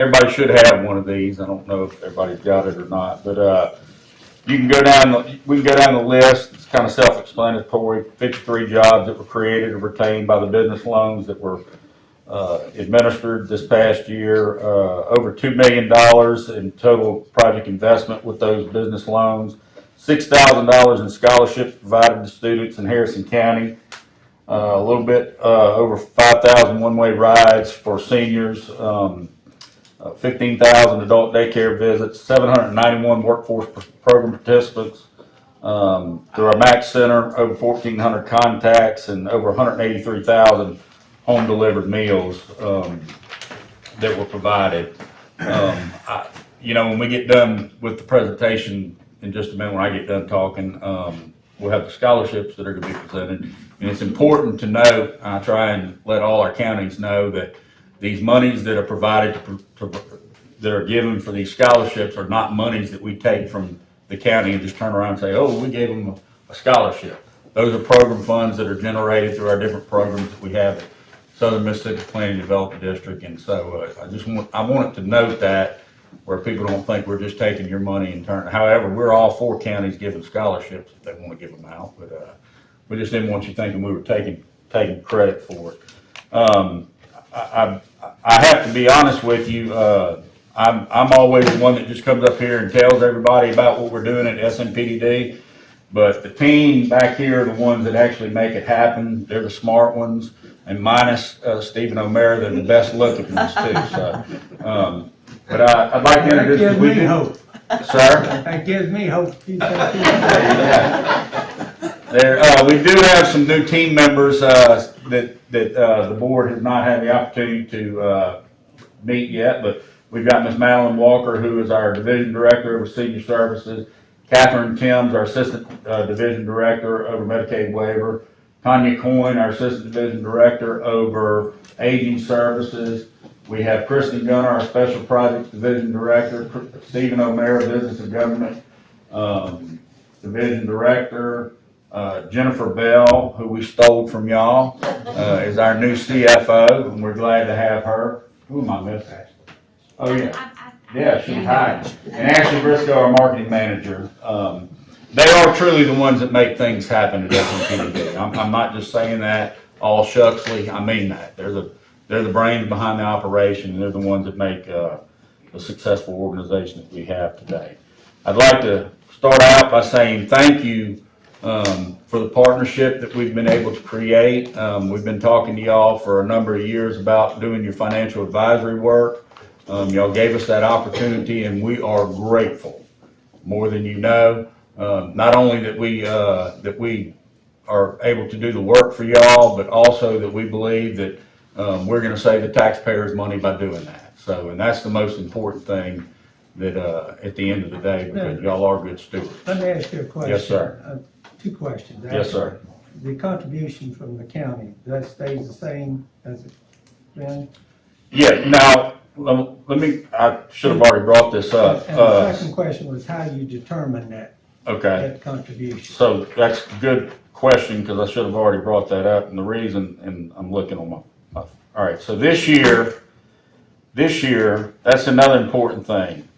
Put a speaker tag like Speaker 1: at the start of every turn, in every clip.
Speaker 1: everybody should have one of these. I don't know if everybody's got it or not, but you can go down. We can go down the list. It's kind of self-explanatory. 53 jobs that were created or retained by the business loans that were administered this past year. Over $2 million in total project investment with those business loans. $6,000 in scholarships provided to students in Harrison County. A little bit over 5,000 one-way rides for seniors. 15,000 adult daycare visits, 791 workforce program participants, through our MAX Center, over 1,400 contacts, and over 183,000 home delivered meals that were provided. When we get done with the presentation in just a minute, when I get done talking, we'll have the scholarships that are going to be presented. And it's important to note, I try and let all our counties know that these monies that are provided, that are given for these scholarships are not monies that we take from the county and just turn around and say, oh, we gave them a scholarship. Those are program funds that are generated through our different programs that we have at Southern Mississippi Planning and Development District. And so I wanted to note that where people don't think we're just taking your money and turning. However, we're all 4 counties giving scholarships if they want to give them out. But we just didn't want you thinking we were taking credit for it. I have to be honest with you. I'm always the one that just comes up here and tells everybody about what we're doing at SMPDD. But the team back here are the ones that actually make it happen. They're the smart ones. And minus Stephen O'Mara, they're the best looking ones too. So, but I'd like to introduce
Speaker 2: that gives me hope.
Speaker 1: Sir?
Speaker 2: That gives me hope.
Speaker 1: We do have some new team members that the board has not had the opportunity to meet yet, but we've got Ms. Madeline Walker, who is our Division Director over Senior Services, Catherine Timms, our Assistant Division Director over Medicaid Waiver, Tanya Coyne, our Assistant Division Director over Aging Services. We have Kristen Gunner, our Special Projects Division Director, Stephen O'Mara, Business and Government Division Director, Jennifer Bell, who we stole from y'all, is our new CFO, and we're glad to have her. Who am I missing? Oh, yeah. Yeah, she's hiding. And Ashley Briscoe, our marketing manager. They are truly the ones that make things happen at SMPDD. I'm not just saying that all shucksly. I mean that. They're the brains behind the operation, and they're the ones that make the successful organization that we have today. I'd like to start out by saying thank you for the partnership that we've been able to create. We've been talking to y'all for a number of years about doing your financial advisory work. Y'all gave us that opportunity, and we are grateful, more than you know. Not only that we are able to do the work for y'all, but also that we believe that we're going to save the taxpayers money by doing that. So, and that's the most important thing that at the end of the day, because y'all are good stewards.
Speaker 2: Let me ask you a question.
Speaker 1: Yes, sir.
Speaker 2: 2 questions.
Speaker 1: Yes, sir.
Speaker 2: The contribution from the county, that stays the same as it's been?
Speaker 1: Yeah, now, let me, I should have already brought this up.
Speaker 2: And the second question was how you determine that,
Speaker 1: Okay.
Speaker 2: that contribution.
Speaker 1: So that's a good question, because I should have already brought that up, and the reason, and I'm looking on my all right, so this year, that's another important thing.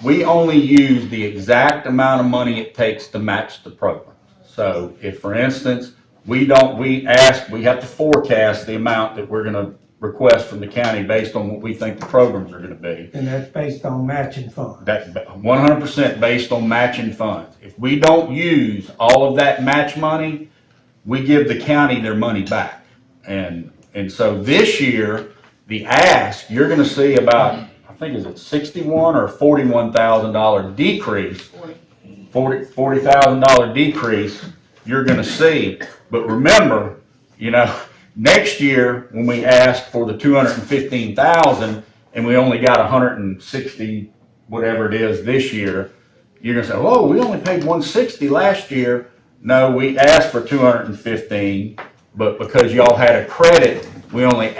Speaker 1: We only use the exact amount of money it takes to match the program. So if, for instance, we have to forecast the amount that we're going to request from the county based on what we think the programs are going to be.
Speaker 2: And that's based on matching funds.
Speaker 1: That 100% based on matching funds. If we don't use all of that match money, we give the county their money back. And so this year, the ask, you're going to see about, I think is it $61,000 or $41,000 decrease, $40,000 decrease you're going to see. But remember, next year when we asked for the 215,000 and we only got 160, whatever it is this year, you're going to say, oh, we only paid 160 last year. No, we asked for 215, but because y'all had a credit, we only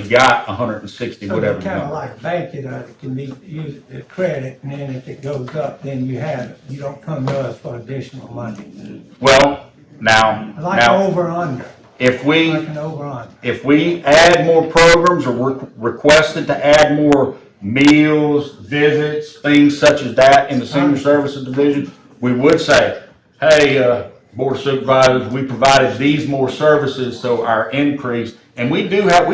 Speaker 1: got 160,
Speaker 2: So
Speaker 1: whatever.
Speaker 2: kind of like banking, it can be used as credit, and then if it goes up, then you have it. You don't come to us for additional money.
Speaker 1: Well, now,
Speaker 2: Like over under.
Speaker 1: if we,
Speaker 2: Like an over-on.
Speaker 1: if we add more programs or we're requested to add more meals, visits, things such as that in the senior services division, we would say, hey, Board of Supervisors, we provided these more services, so our increase, and we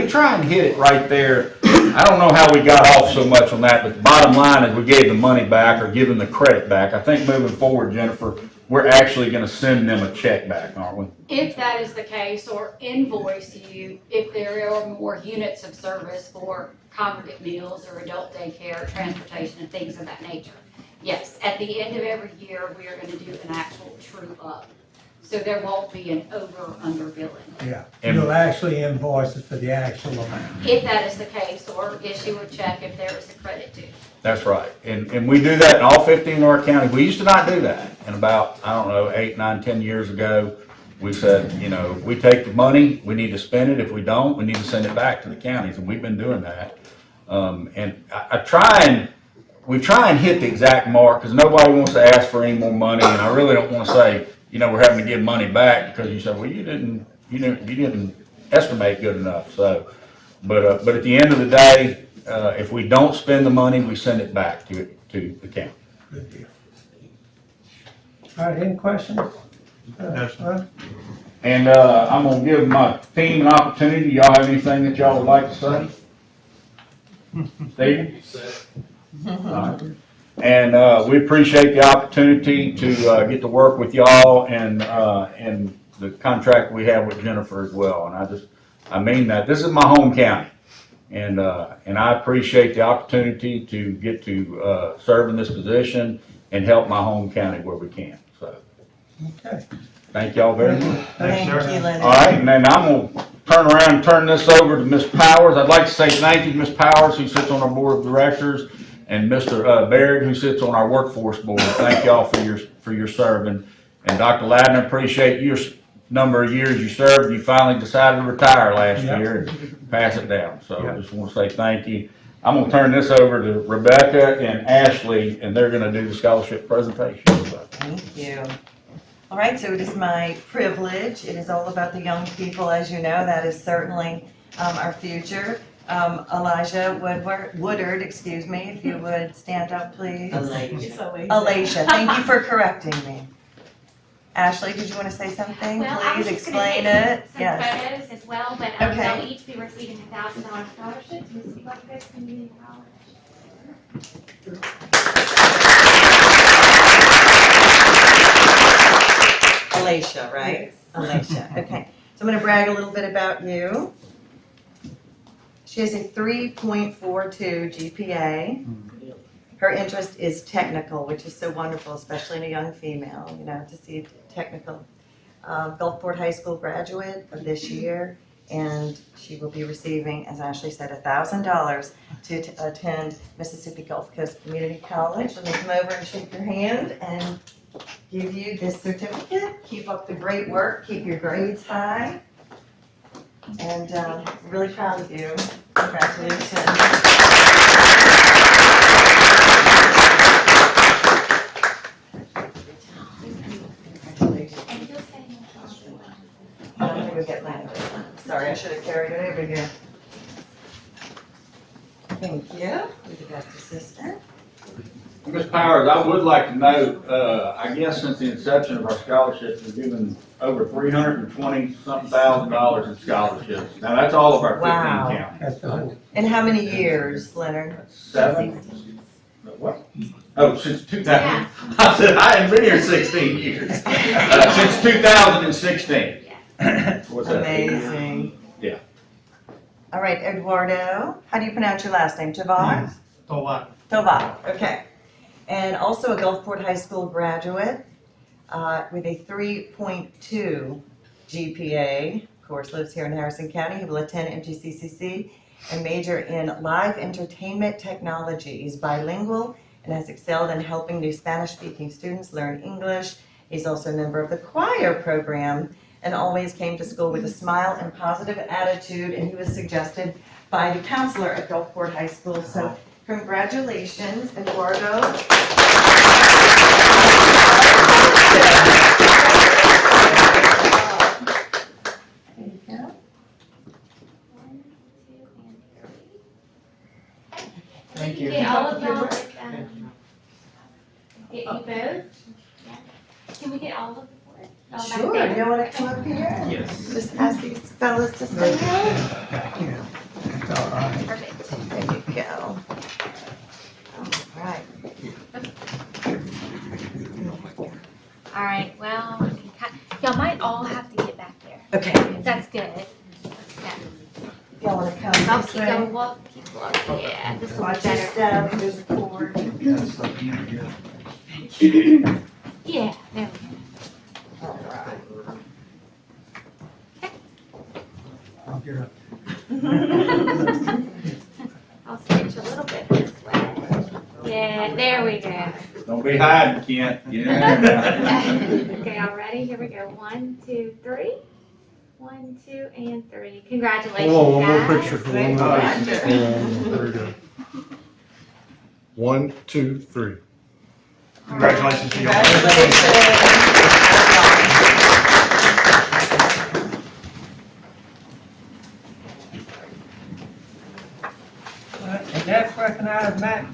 Speaker 1: try and hit it right there. I don't know how we got off so much on that, but the bottom line is we gave the money back or give them the credit back. I think moving forward, Jennifer, we're actually gonna send them a check back, aren't we?
Speaker 3: If that is the case, or invoice you if there are more units of service for congregate meals or adult daycare, transportation, and things of that nature. Yes, at the end of every year, we are gonna do an actual true up. So there won't be an under billing.
Speaker 2: Yeah,
Speaker 1: And-
Speaker 2: you'll actually invoice it for the actual amount.
Speaker 3: If that is the case, or issue a check if there is a credit due.
Speaker 1: That's right. And we do that in all 15 of our counties. We used to not do that. And about, I don't know, 8, 9, 10 years ago, we said, you know, if we take the money, we need to spend it. If we don't, we need to send it back to the counties. And we've been doing that. And we try and hit the exact mark because nobody wants to ask for any more money. And I really don't want to say, you know, we're having to give money back because you said, well, you didn't estimate good enough. So, but at the end of the day, if we don't spend the money, we send it back to the county.
Speaker 2: Good deal. All right, any questions?
Speaker 1: And I'm gonna give my team an opportunity. Y'all have anything that y'all would like to say? Stephen? All right. And we appreciate the opportunity to get to work with y'all and the contract we have with Jennifer as well. And I mean that. This is my home county. And I appreciate the opportunity to get to serve in this position and help my home county where we can. So,
Speaker 2: Okay.
Speaker 1: thank y'all very much.
Speaker 4: Thank you, Leonard.
Speaker 1: All right, and then I'm gonna turn around and turn this over to Ms. Powers. I'd like to say thank you to Ms. Powers, who sits on our board of directors, and Mr. Baird, who sits on our workforce board. Thank y'all for your serving. And Dr. Ladner, appreciate your number of years you served. You finally decided to retire last
Speaker 2: Yeah.
Speaker 1: year and pass it down. So
Speaker 2: Yeah.
Speaker 1: I just want to say thank you. I'm gonna turn this over to Rebecca and Ashley, and they're gonna do the scholarship presentation. So.
Speaker 4: Thank you. All right, so it is my privilege. It is all about the young people, as you know. That is certainly our future. Elijah Woodard, excuse me, if you would stand up, please. Alicia, thank you for correcting me. Ashley, did you want to say something?
Speaker 5: Well, I
Speaker 4: Please
Speaker 5: was just gonna
Speaker 4: explain
Speaker 5: take
Speaker 4: it.
Speaker 5: some
Speaker 4: Yes.
Speaker 5: photos as well, but
Speaker 4: Okay.
Speaker 5: they'll each be receiving $1,000 scholarship to Sea Coast Community College.
Speaker 4: Alicia, right? Alicia, okay. So I'm gonna brag a little bit about you. She has a 3.42 GPA. Her interest is technical, which is so wonderful, especially in a young female, you know, to see technical. Gulfport High School graduate of this year, and she will be receiving, as Ashley said, $1,000 to attend Mississippi Gulf Coast Community College. Let me come over and shake your hand and give you this certificate. Keep up the great work, keep your grades high, and really proud of you. Congratulations.
Speaker 5: And you'll say
Speaker 4: I'm gonna go get mine. Sorry, I should have carried it over here. Thank you. You're the best assistant.
Speaker 1: Ms. Powers, I would like to note, I guess since the inception of our scholarships, we've given over $320-something thousand in scholarships. Now, that's all of our 15
Speaker 4: Wow.
Speaker 1: counties.
Speaker 2: That's the whole.
Speaker 4: And how many years, Leonard?
Speaker 1: 7? What? Oh, since 2000. I said, I haven't been here 16 years. Since 2016. What's that?
Speaker 4: Amazing.
Speaker 1: Yeah.
Speaker 4: All right, Eduardo, how do you pronounce your last name? Tovar? Tovar, okay. And also a Gulfport High School graduate with a 3.2 GPA. Of course, lives here in Harrison County. He will attend MTCCC and major in live entertainment technology. He's bilingual and has excelled in helping new Spanish-speaking students learn English. He's also a member of the choir program and always came to school with a smile and positive attitude, and he was suggested by the counselor at Gulfport High School. So congratulations, Eduardo.
Speaker 5: Can you get all of y'all with, get you both? Yeah. Can we get all of them? All back
Speaker 4: Sure,
Speaker 5: there?
Speaker 4: you wanna come up here? Yes. Just ask these fellas to stay here.
Speaker 2: Yeah, that's all right.
Speaker 5: Perfect.
Speaker 4: There you go. All right.
Speaker 5: All right, well, y'all might all have to get back there.
Speaker 4: Okay.
Speaker 5: If that's good. Yeah.
Speaker 4: Y'all wanna come
Speaker 5: I'll
Speaker 4: this
Speaker 5: keep
Speaker 4: way?
Speaker 5: going, walk, keep walking, yeah, this will be
Speaker 4: Watch your
Speaker 5: better.
Speaker 4: step, there's a cord.
Speaker 5: Yeah, there
Speaker 4: All right.
Speaker 2: I'll get up.
Speaker 5: we go. I'll switch a little bit this way. Yeah, there we go.
Speaker 1: Don't be hiding, Kent. Get in there now.
Speaker 5: Okay, all ready? Here we go. 1, 2, 3. 1, 2, and 3. Congratulations,
Speaker 6: Hold on, one more
Speaker 5: guys.
Speaker 6: picture for
Speaker 4: Thank
Speaker 6: one more.
Speaker 4: you.
Speaker 6: There we go. 1, 2, 3.
Speaker 7: Congratulations to you all.
Speaker 4: Congratulations.
Speaker 2: And next recognize Matt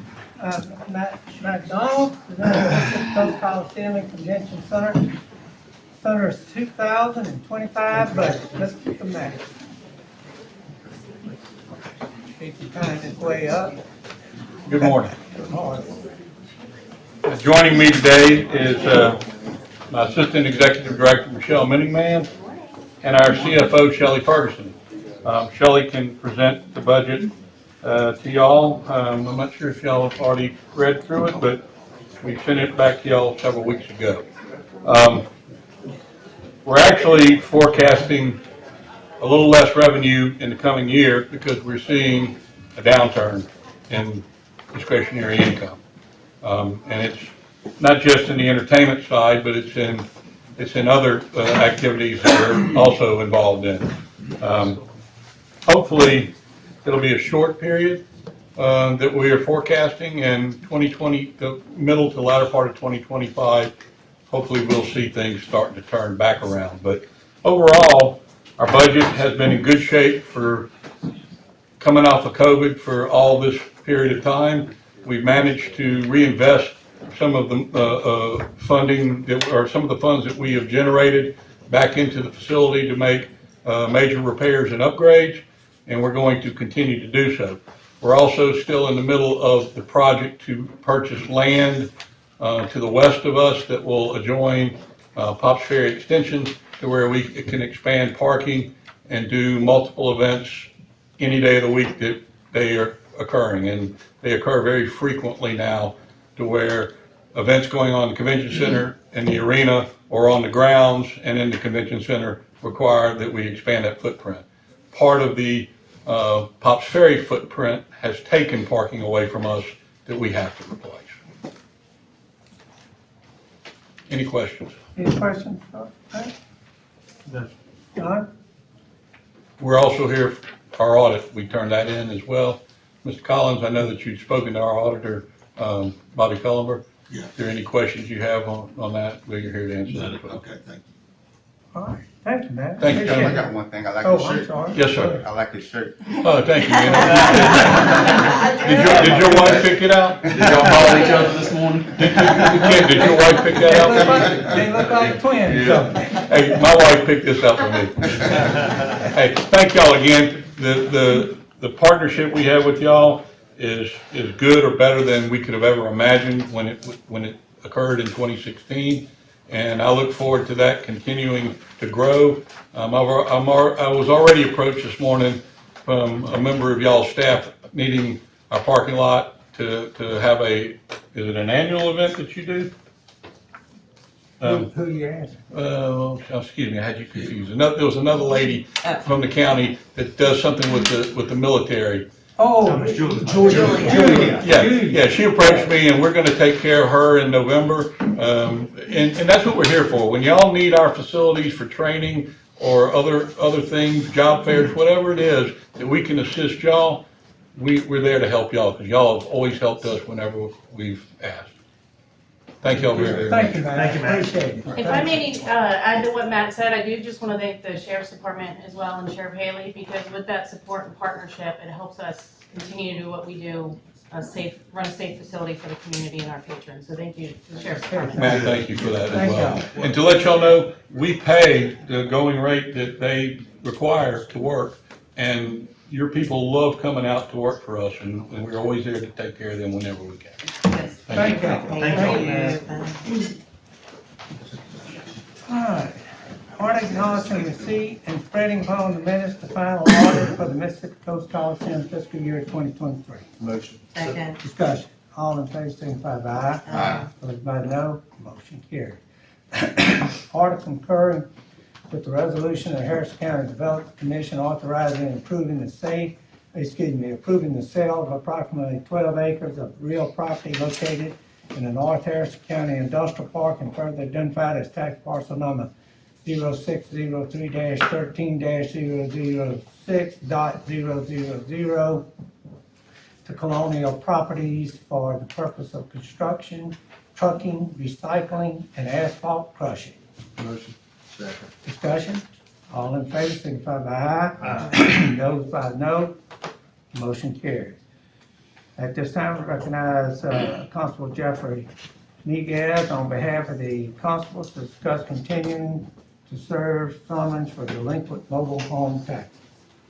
Speaker 2: McDonald, Coast Coliseum and Convention Center's 2025 budget. Mr. Matt. Take your time this way up.
Speaker 8: Good morning.
Speaker 2: Good morning.
Speaker 8: Joining me today is my Assistant Executive Director, Michelle Minningman, and our CFO, Shelley Ferguson. Shelley can present the budget to y'all. I'm not sure if y'all have already read through it, but we sent it back to y'all several weeks ago. We're actually forecasting a little less revenue in the coming year because we're seeing a downturn in discretionary income. And it's not just in the entertainment side, but it's in other activities that we're also involved in. Hopefully, it'll be a short period that we are forecasting, and 2020, the middle to latter part of 2025, hopefully we'll see things starting to turn back around. But overall, our budget has been in good shape for coming off of COVID for all this period of time. We've managed to reinvest some of the funding or some of the funds that we have generated back into the facility to make major repairs and upgrades, and we're going to continue to do so. We're also still in the middle of the project to purchase land to the west of us that will adjoin Pops Ferry Extension to where we can expand parking and do multiple events any day of the week that they are occurring. And they occur very frequently now to where events going on in the convention center and the arena or on the grounds and in the convention center require that we expand that footprint. Part of the Pops Ferry footprint has taken parking away from us that we have to replace. Any questions?
Speaker 2: Any questions?
Speaker 6: No.
Speaker 2: John?
Speaker 8: We're also here for our audit. We turned that in as well. Mr. Collins, I know that you'd spoken to our auditor, Bobby Cullenber.
Speaker 7: Yeah.
Speaker 8: If there are any questions you have on that, we're here to answer them.
Speaker 7: Okay, thank you.
Speaker 2: All right, thank you, man.
Speaker 8: Thank you,
Speaker 7: I
Speaker 8: gentlemen.
Speaker 7: got one thing, I like
Speaker 2: Oh,
Speaker 7: your
Speaker 2: I'm
Speaker 7: shirt.
Speaker 2: sorry.
Speaker 8: Yes, sir.
Speaker 7: I like your shirt.
Speaker 8: Oh, thank you. Did your wife pick it out?
Speaker 9: Did y'all follow each other this morning?
Speaker 8: Did your wife pick that out for me?
Speaker 2: They look like twins, don't they?
Speaker 8: Hey, my wife picked this up for me. Hey, thank y'all again. The partnership we have with y'all is good or better than we could have ever imagined when it occurred in 2016. And I look forward to that continuing to grow. I was already approached this morning from a member of y'all's staff needing our parking lot to have is it an annual event that you do?
Speaker 2: Who you asking?
Speaker 8: Excuse me, I had you confused. There was another lady from the county that does something with the military.
Speaker 2: Oh,
Speaker 4: Julia.
Speaker 8: Yeah, she approached me, and we're gonna take care of her in November. And that's what we're here for. When y'all need our facilities for training or other things, job fairs, whatever it is, that we can assist y'all, we're there to help y'all, because y'all have always helped us whenever we've asked. Thank y'all very, very much.
Speaker 2: thank you, man. Appreciate it.
Speaker 10: If I may add to what Matt said, I do just want to thank the Sheriff's Department as well and Sheriff Haley, because with that support and partnership, it helps us continue to do what we do run a safe facility for the community and our patrons. So thank you to the Sheriff's Department.
Speaker 8: Man, thank you for that as
Speaker 2: Thank
Speaker 8: well.
Speaker 2: y'all.
Speaker 8: And to let y'all know, we pay the going rate that they require to work, and your people love coming out to work for us, and we're always there to take care of them whenever we can.
Speaker 2: Thank you.
Speaker 4: Thank you.
Speaker 2: Alright, order acknowledging receipt and spreading upon the minutes the final audit for the Mississippi Coast Coliseum fiscal year 2023.
Speaker 7: Motion.
Speaker 4: Second.
Speaker 2: Discussion, all in favor, signify by aye.
Speaker 4: Aye.
Speaker 2: Those by no, motion carried. Order concurring with the resolution of Harrison County Development Commission authorizing and approving the sale of approximately 12 acres of real property located in the North Harrison County Industrial Park and further identified as tax parcel number 0603-13-006.000 to Colonial Properties for the purpose of construction, trucking, recycling, and asphalt crushing.
Speaker 7: Motion. Second.
Speaker 2: Discussion? All in favor, signify by aye. Those by no, motion carries. At this time, we recognize Constable Jeffrey Miguez on behalf of the constables to discuss continuing to serve summons for delinquent mobile home tax.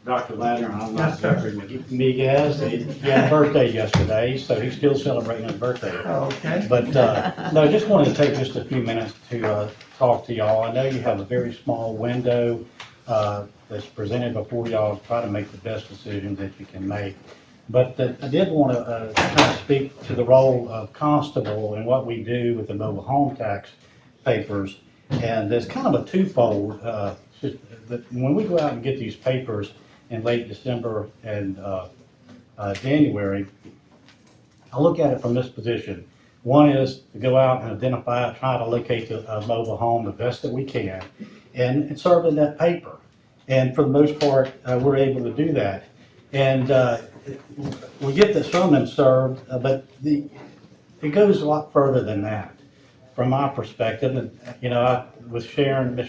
Speaker 11: Dr. Ladner, I'm
Speaker 2: Yes,
Speaker 11: not
Speaker 2: sir.
Speaker 11: Jeffrey Miguez. He had a birthday yesterday, so he's still celebrating his birthday.
Speaker 2: Okay.
Speaker 11: But, no, just wanted to take just a few minutes to talk to y'all. I know you have a very small window that's presented before y'all, try to make the best decisions that you can make. But I did want to kind of speak to the role of constable and what we do with the mobile home tax papers. And there's kind of a twofold. When we go out and get these papers in late December and January, I look at it from this position. One is to go out and identify, try to locate a mobile home the best that we can, and serve in that paper. And for the most part, we're able to do that. And we get the summons served, but it goes a lot further than that, from my perspective. And with Miss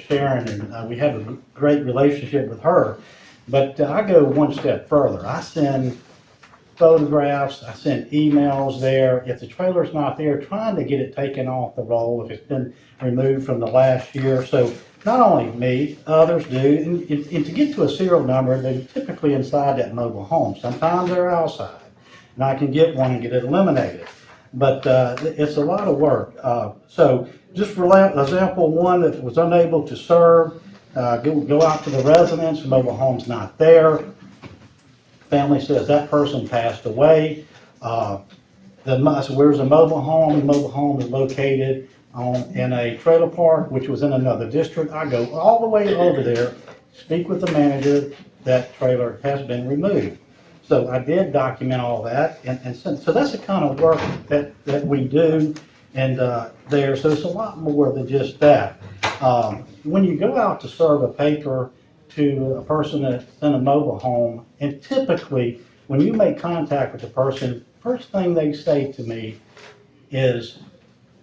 Speaker 11: Sharon, and we have a great relationship with her. But I go one step further. I send photographs, I send emails there. If the trailer's not there, trying to get it taken off the roll if it's been removed from the last year. So not only me, others do. And to get to a serial number, they're typically inside that mobile home. Sometimes they're outside. And I can get one and get it eliminated. But it's a lot of work. So just for example, one that was unable to serve, go out to the residence, the mobile home's not there. Family says that person passed away. Where's the mobile home? The mobile home is located in a trailer park, which was in another district. I go all the way over there, speak with the manager, that trailer has been removed. So I did document all that, and so that's the kind of work that we do and there. So it's a lot more than just that. When you go out to serve a paper to a person that's in a mobile home, and typically when you make contact with the person, first thing they say to me is,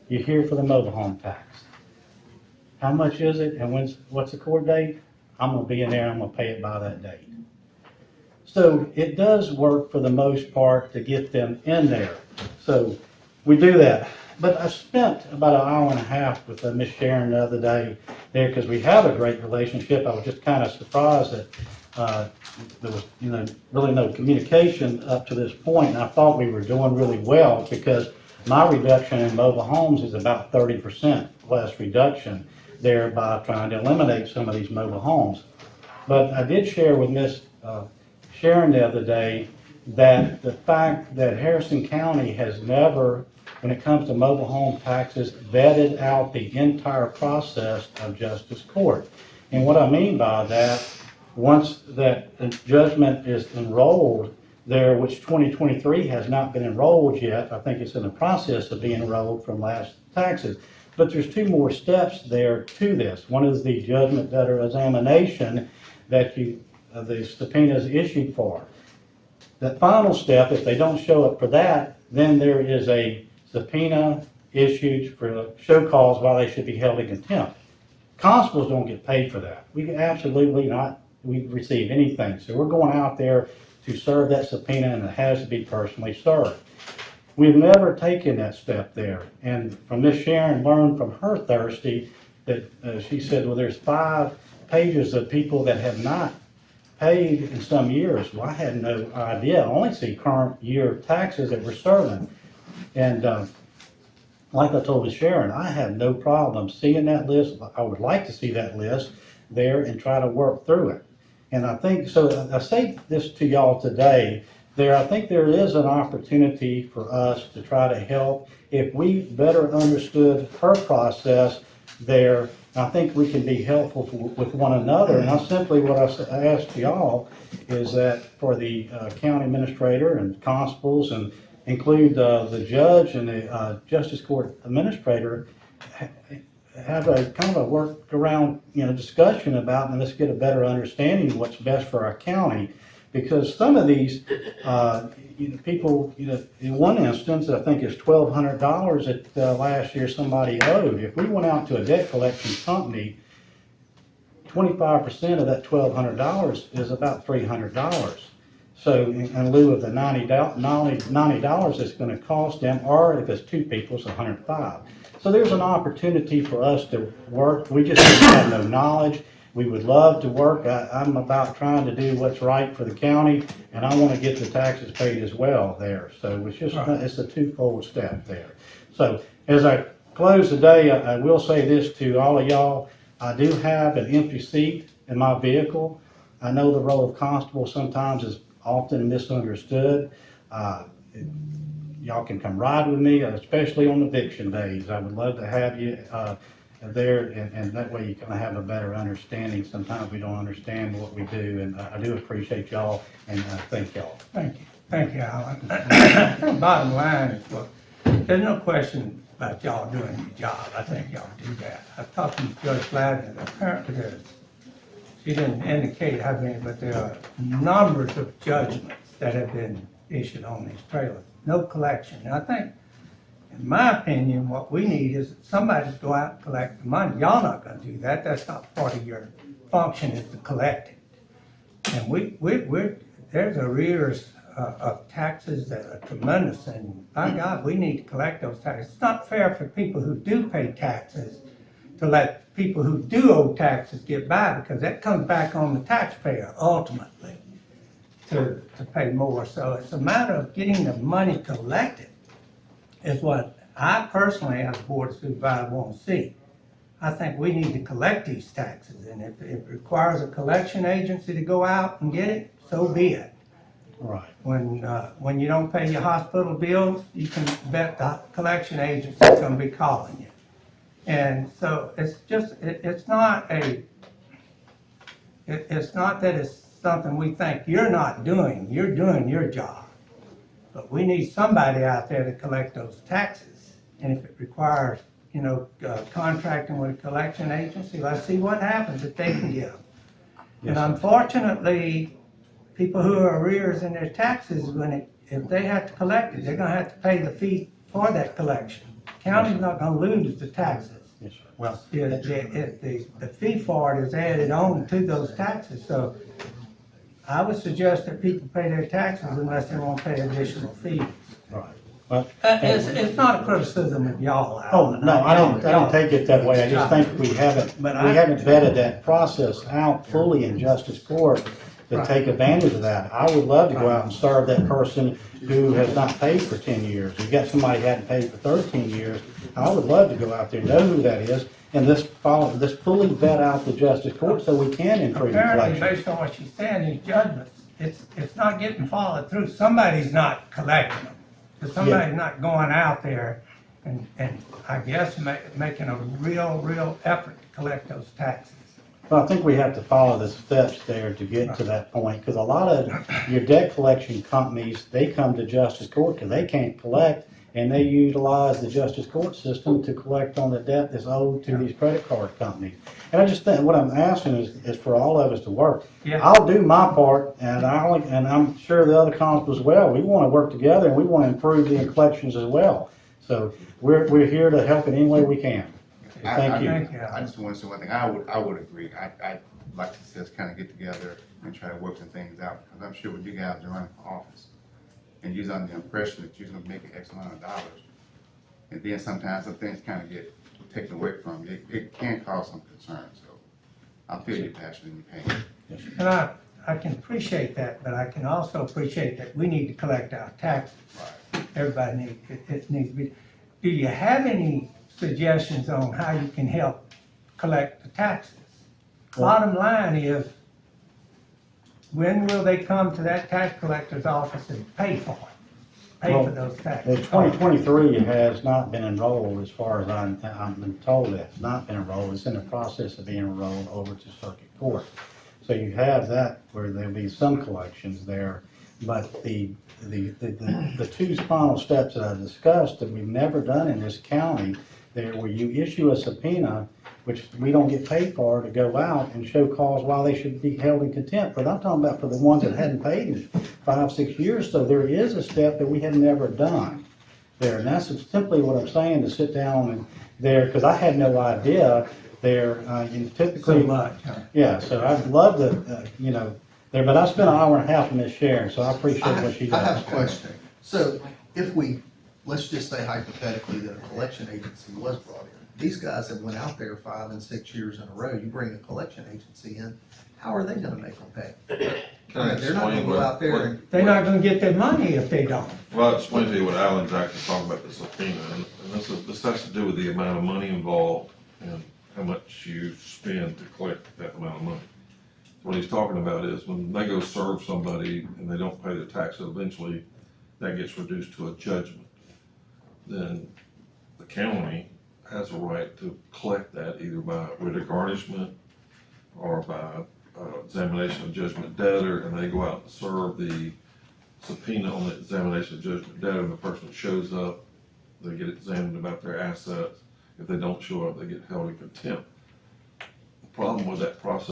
Speaker 11: "You're here for the mobile home tax. How much is it, and what's the court date? I'm gonna be in there, I'm gonna pay it by that date." So it does work for the most part to get them in there. So we do that. But I spent about an hour and a half with Miss Sharon the other day there because we have a great relationship. I was just kind of surprised that there was really no communication up to this point. And I thought we were doing really well because my reduction in mobile homes is about 30% less reduction there by trying to eliminate some of these mobile homes. But I did share with Miss Sharon the other day that the fact that Harrison County has never, when it comes to mobile home taxes, vetted out the entire process of justice court. And what I mean by that, once that judgment is enrolled there, which 2023 has not been enrolled yet, I think it's in the process of being enrolled from last taxes. But there's two more steps there to this. One is the judgment debtor examination that the subpoena is issued for. That final step, if they don't show up for that, then there is a subpoena issued for show cause while they should be held in contempt. Constables don't get paid for that. We absolutely not, we receive anything. So we're going out there to serve that subpoena, and it has to be personally served. We've never taken that step there, and from Miss Sharon learned from her Thursday that she said, well, there's 5 pages of people that have not paid in some years. Well, I had no idea. I only see current year taxes that we're serving. And like I told Ms. Sharon, I have no problem seeing that list. I would like to see that list there and try to work through it. And I think, so I say this to y'all today, I think there is an opportunity for us to try to help. If we better understood her process there, I think we can be helpful with one another. And what I asked y'all is that for the county administrator and constables, and include the judge and the justice court administrator, have a kind of a workaround, discussion about, and let's get a better understanding of what's best for our county. Because some of these, people, in one instance, I think it's $1,200 that last year somebody owed. If we went out to a debt collection company, 25% of that $1,200 is about $300. So in lieu of the $90 it's gonna cost them, or if it's 2 people, it's $105. So there's an opportunity for us to work. We just have no knowledge. We would love to work. I'm about trying to do what's right for the county, and I want to get the taxes paid as well there. So it's just, it's a twofold step there. So as I close today, I will say this to all of y'all. I do have an empty seat in my vehicle. I know the role of constable sometimes is often misunderstood. Y'all can come ride with me, especially on eviction days. I would love to have you there, and that way you kind of have a better understanding. Sometimes we don't understand what we do, and I do appreciate y'all, and thank y'all.
Speaker 2: Thank you, Alan. Bottom line is, well, there's no question about y'all doing your job. I think y'all do that. I've talked to Judge Gladden, apparently she didn't indicate how many, but there are numbers of judgments that have been issued on these trailers. No collection. And I think, in my opinion, what we need is somebody to go out and collect the money. Y'all not gonna do that. That's not part of your function, is to collect it. And there's arrears of taxes that are tremendous, and by God, we need to collect those taxes. It's not fair for people who do pay taxes to let people who do owe taxes get by, because that comes back on the taxpayer ultimately to pay more. So it's a matter of getting the money collected is what I personally, as a board of supervisors, want to see. I think we need to collect these taxes, and if it requires a collection agency to go out and get it, so be it.
Speaker 11: Right.
Speaker 2: When you don't pay your hospital bills, you can bet the collection agency is going to be calling you. And so it's just, it's not that it's something we think you're not doing. You're doing your job. But we need somebody out there to collect those taxes. And if it requires, contracting with a collection agency, let's see what happens if they can give. And unfortunately, people who are arrears in their taxes, if they have to collect it, they're gonna have to pay the fee for that collection. County's not gonna lose the taxes.
Speaker 11: Yes, sir. Well,
Speaker 2: The fee for it is added on to those taxes. So I would suggest that people pay their taxes unless they want to pay additional fees.
Speaker 11: right. Well,
Speaker 2: It's not a criticism of y'all.
Speaker 11: oh,
Speaker 2: Alan.
Speaker 11: no, I don't take it that way. I just think we haven't vetted that process out fully in justice court to take advantage of that. I would love to go out and serve that person who has not paid for 10 years. You've got somebody who hadn't paid for 13 years. I would love to go out there and know who that is, and this fully vet out the justice court so we can improve the
Speaker 2: Apparently,
Speaker 11: collection.
Speaker 2: based on what she's saying, these judgments, it's not getting followed through. Somebody's not collecting them. Because somebody's not going out there and I guess making a real effort to collect those taxes.
Speaker 11: Well, I think we have to follow the steps there to get to that point, because a lot of your debt collection companies, they come to justice court because they can't collect, and they utilize the justice court system to collect on the debt that's owed to these credit card companies. And I just think, what I'm asking is for all of us to work.
Speaker 2: Yeah.
Speaker 11: I'll do my part, and I'm sure the other constables as well. We want to work together, and we want to improve the collections as well. So we're here to help in any way we can. Thank you.
Speaker 2: Thank you.
Speaker 7: I just want to say one thing. I would agree.
Speaker 12: like to see us kind of get together and try to work some things out, because I'm sure when you guys are running for office, and you're under the impression that you're gonna make X amount of dollars, and then sometimes some things kind of get taken away from you, it can cause some concern, so I feel your passion and your pain.
Speaker 2: And I can appreciate that, but I can also appreciate that we need to collect our taxes. Everybody needs, it needs to be. Do you have any suggestions on how you can help collect the taxes? Bottom line is, when will they come to that tax collector's office and pay for it? Pay for those taxes?
Speaker 11: 2023 has not been enrolled, as far as I've been told. It's not been enrolled. It's in the process of being enrolled over to circuit court. So you have that where there'll be some collections there, but the two final steps that I discussed that we've never done in this county, there where you issue a subpoena, which we don't get paid for, to go out and show cause why they should be held in contempt. But I'm talking about for the ones that hadn't paid in 5-6 years. So there is a step that we have never done there. And that's simply what I'm saying, to sit down and there, because I had no idea there, typically.
Speaker 2: So much, huh?
Speaker 11: Yeah, so I'd love to, there, but I spent an hour and a half in this Sharon, so I appreciate what she does.
Speaker 7: I have a question. So if we, let's just say hypothetically that a collection agency was brought in. These guys have went out there 5 and 6 years in a row. You bring a collection agency in, how are they gonna make them pay?
Speaker 13: Can I
Speaker 7: They're not gonna
Speaker 13: explain
Speaker 7: go out there and.
Speaker 2: They're not gonna get their money if they don't.
Speaker 13: Well, I'll explain to you what Alan's actually talking about, the subpoena, and this has to do with the amount of money involved and how much you spend to collect that amount of money. What he's talking about is when they go serve somebody and they don't pay their taxes, eventually that gets reduced to a judgment. Then the county has a right to collect that either by writ of garnishment or by examination of judgment debtor, and they go out and serve the subpoena on the examination of judgment debtor, and the person shows up, they get examined about their assets. If they don't show up, they get held in contempt. The problem with that process